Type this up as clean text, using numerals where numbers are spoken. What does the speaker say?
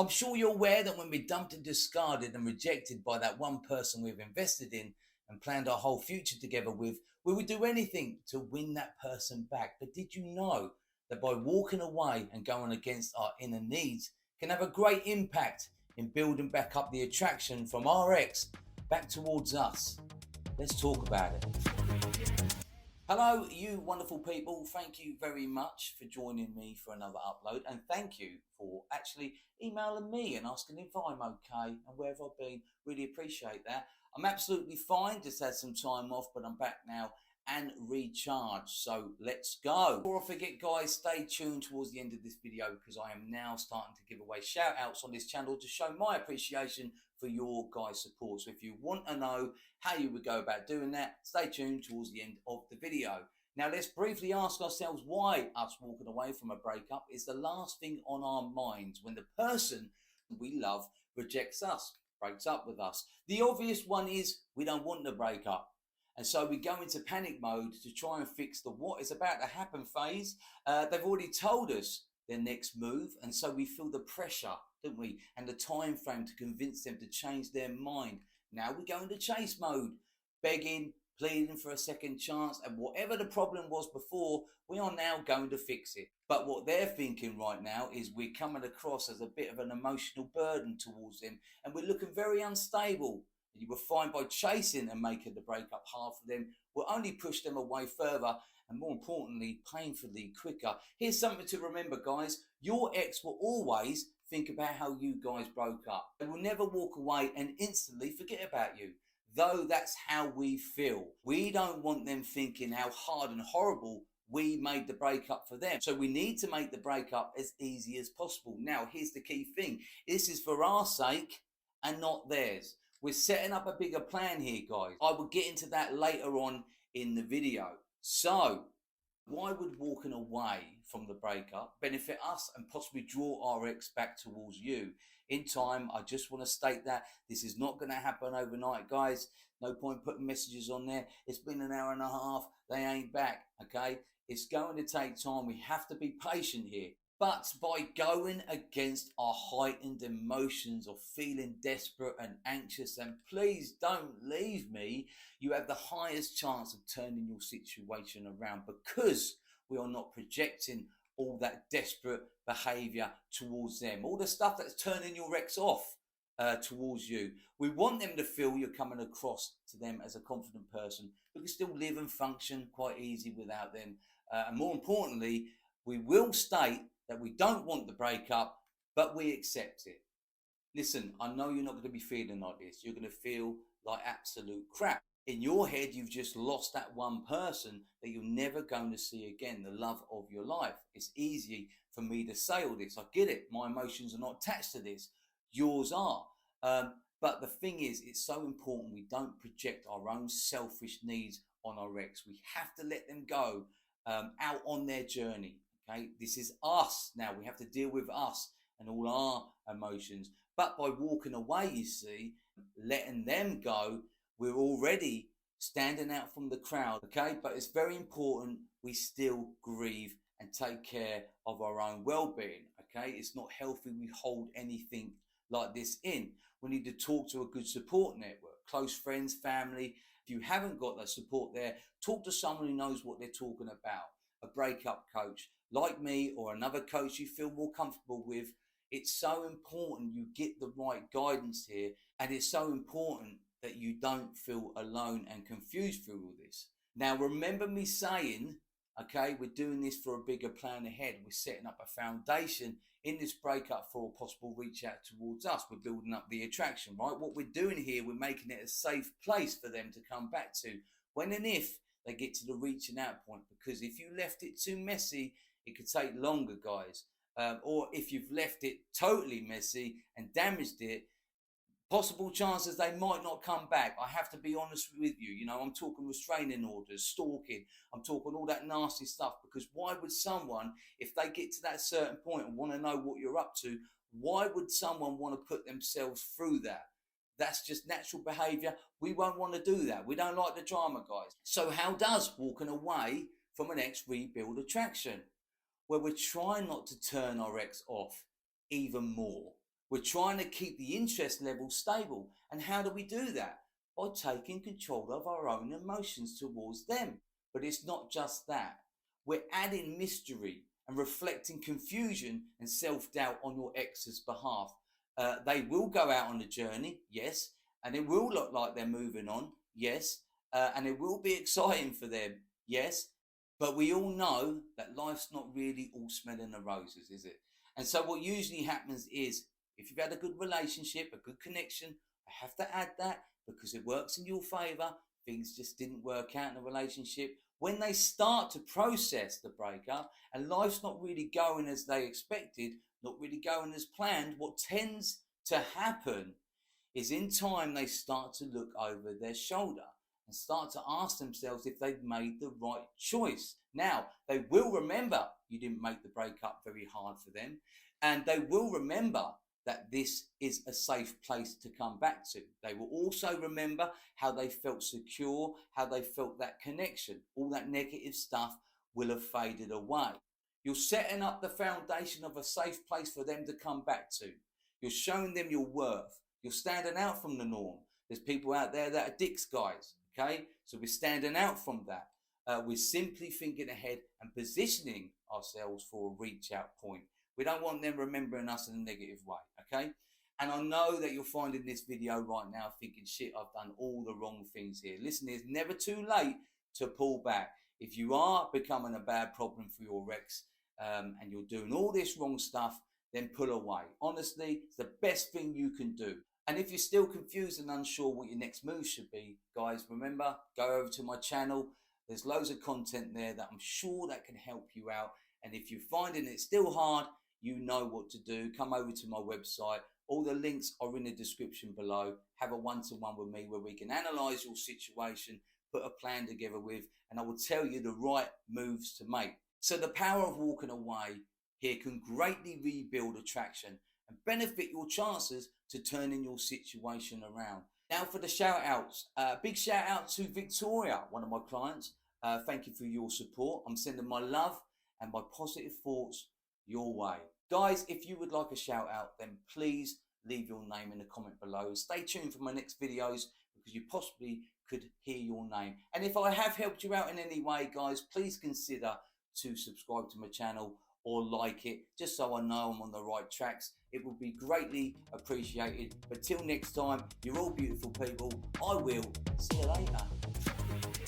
I'm sure you're aware that when we're dumped and discarded and rejected by that one person we've invested in and planned our whole future together with, we would do anything to win that person back. But did you know that by walking away and going against our inner needs can have a great impact in building back up the attraction from our ex back towards us? Let's talk about it. Hello, you wonderful people. Thank you very much for joining me for another upload. And thank you for actually emailing me and asking if I'm okay and wherever I've been. Really appreciate that. I'm absolutely fine. Just had some time off, but I'm back now and recharged. So let's go. Before I forget, guys, stay tuned towards the end of this video because I am now starting to give away shout outs on this channel to show my appreciation for your guys' support. So if you want to know how you would go about doing that, stay tuned towards the end of the video. Now let's briefly ask ourselves why us walking away from a breakup is the last thing on our minds when the person we love rejects us, breaks up with us. The obvious one is we don't want to break up. And so we go into panic mode to try and fix the what is about to happen phase. They've already told us their next move, and so we feel the pressure, don't we? And the time frame to convince them to change their mind. Now we go into chase mode, begging, pleading for a second chance, and whatever the problem was before, we are now going to fix it. But what they're thinking right now is we're coming across as a bit of an emotional burden towards them, and we're looking very unstable. You will find by chasing and making the breakup hard for them will only push them away further and, more importantly, painfully quicker. Here's something to remember, guys. Your ex will always think about how you guys broke up. They will never walk away and instantly forget about you, though that's how we feel. We don't want them thinking how hard and horrible we made the breakup for them. So we need to make the breakup as easy as possible. Now, here's the key thing. This is for our sake and not theirs. We're setting up a bigger plan here, guys. I will get into that later on in the video. So, why would walking away from the breakup benefit us and possibly draw our ex back towards you? In time, I just want to state that this is not going to happen overnight, guys. No point putting messages on there. It's been an hour and a half. They ain't back, okay? It's going to take time. We have to be patient here. But by going against our heightened emotions of feeling desperate and anxious, and please don't leave me, you have the highest chance of turning your situation around because we are not projecting all that desperate behavior towards them, all the stuff that's turning your ex off towards you. We want them to feel you're coming across to them as a confident person who can still live and function quite easy without them. And more importantly, we will state that we don't want the breakup, but we accept it. Listen, I know you're not going to be feeling like this. You're going to feel like absolute crap. In your head, you've just lost that one person that you're never going to see again, the love of your life. It's easy for me to say all this. I get it. My emotions are not attached to this. Yours are. But the thing is, it's so important we don't project our own selfish needs on our ex. We have to let them go out on their journey. Okay, this is us now. We have to deal with us and all our emotions. But by walking away, you see, letting them go, we're already standing out from the crowd. Okay, but it's very important we still grieve and take care of our own well-being. Okay, it's not healthy we hold anything like this in. We need to talk to a good support network, close friends, family. If you haven't got that support there, talk to someone who knows what they're talking about. A breakup coach like me or another coach you feel more comfortable with. It's so important you get the right guidance here, and it's so important that you don't feel alone and confused through all this. Now remember me saying, okay, we're doing this for a bigger plan ahead. We're setting up a foundation in this breakup for a possible reach out towards us. We're building up the attraction, right? What we're doing here, we're making it a safe place for them to come back to when and if they get to the reaching out point. Because if you left it too messy, it could take longer, guys. Or if you've left it totally messy and damaged it, possible chances they might not come back. I have to be honest with you. You know, I'm talking restraining orders, stalking. I'm talking all that nasty stuff, because why would someone, if they get to that certain point and want to know what you're up to, why would someone want to put themselves through that? That's just natural behavior. We won't want to do that. We don't like the drama, guys. So how does walking away from an ex rebuild attraction? Well, we're trying not to turn our ex off even more. We're trying to keep the interest level stable. And how do we do that? By taking control of our own emotions towards them. But it's not just that. We're adding mystery and reflecting confusion and self-doubt on your ex's behalf. They will go out on a journey, yes, and it will look like they're moving on, yes, and it will be exciting for them, yes, but we all know that life's not really all smelling the roses, is it? And so what usually happens is, if you've had a good relationship, a good connection, I have to add that because it works in your favor. Things just didn't work out in the relationship. When they start to process the breakup and life's not really going as they expected, not really going as planned, what tends to happen is in time they start to look over their shoulder and start to ask themselves if they've made the right choice. Now, they will remember you didn't make the breakup very hard for them, and they will remember that this is a safe place to come back to. They will also remember how they felt secure, how they felt that connection. All that negative stuff will have faded away. You're setting up the foundation of a safe place for them to come back to. You're showing them your worth. You're standing out from the norm. There's people out there that are dicks, guys, okay? So we're standing out from that. We're simply thinking ahead and positioning ourselves for a reach out point. We don't want them remembering us in a negative way, okay? And I know that you're finding this video right now thinking, shit, I've done all the wrong things here. Listen, it's never too late to pull back. If you are becoming a bad problem for your ex and you're doing all this wrong stuff, then pull away. Honestly, it's the best thing you can do. And if you're still confused and unsure what your next move should be, guys, remember, go over to my channel. There's loads of content there that I'm sure that can help you out. And if you're finding it still hard, you know what to do. Come over to my website. All the links are in the description below. Have a one-to-one with me where we can analyze your situation, put a plan together with, and I will tell you the right moves to make. So the power of walking away here can greatly rebuild attraction and benefit your chances to turning your situation around. Now for the shout outs. Big shout out to Victoria, one of my clients. Thank you for your support. I'm sending my love and my positive thoughts your way. Guys, if you would like a shout out, then please leave your name in the comment below. Stay tuned for my next videos because you possibly could hear your name. And if I have helped you out in any way, guys, please consider to subscribe to my channel or like it, just so I know I'm on the right tracks. It would be greatly appreciated. But till next time, you're all beautiful people. I will see you later.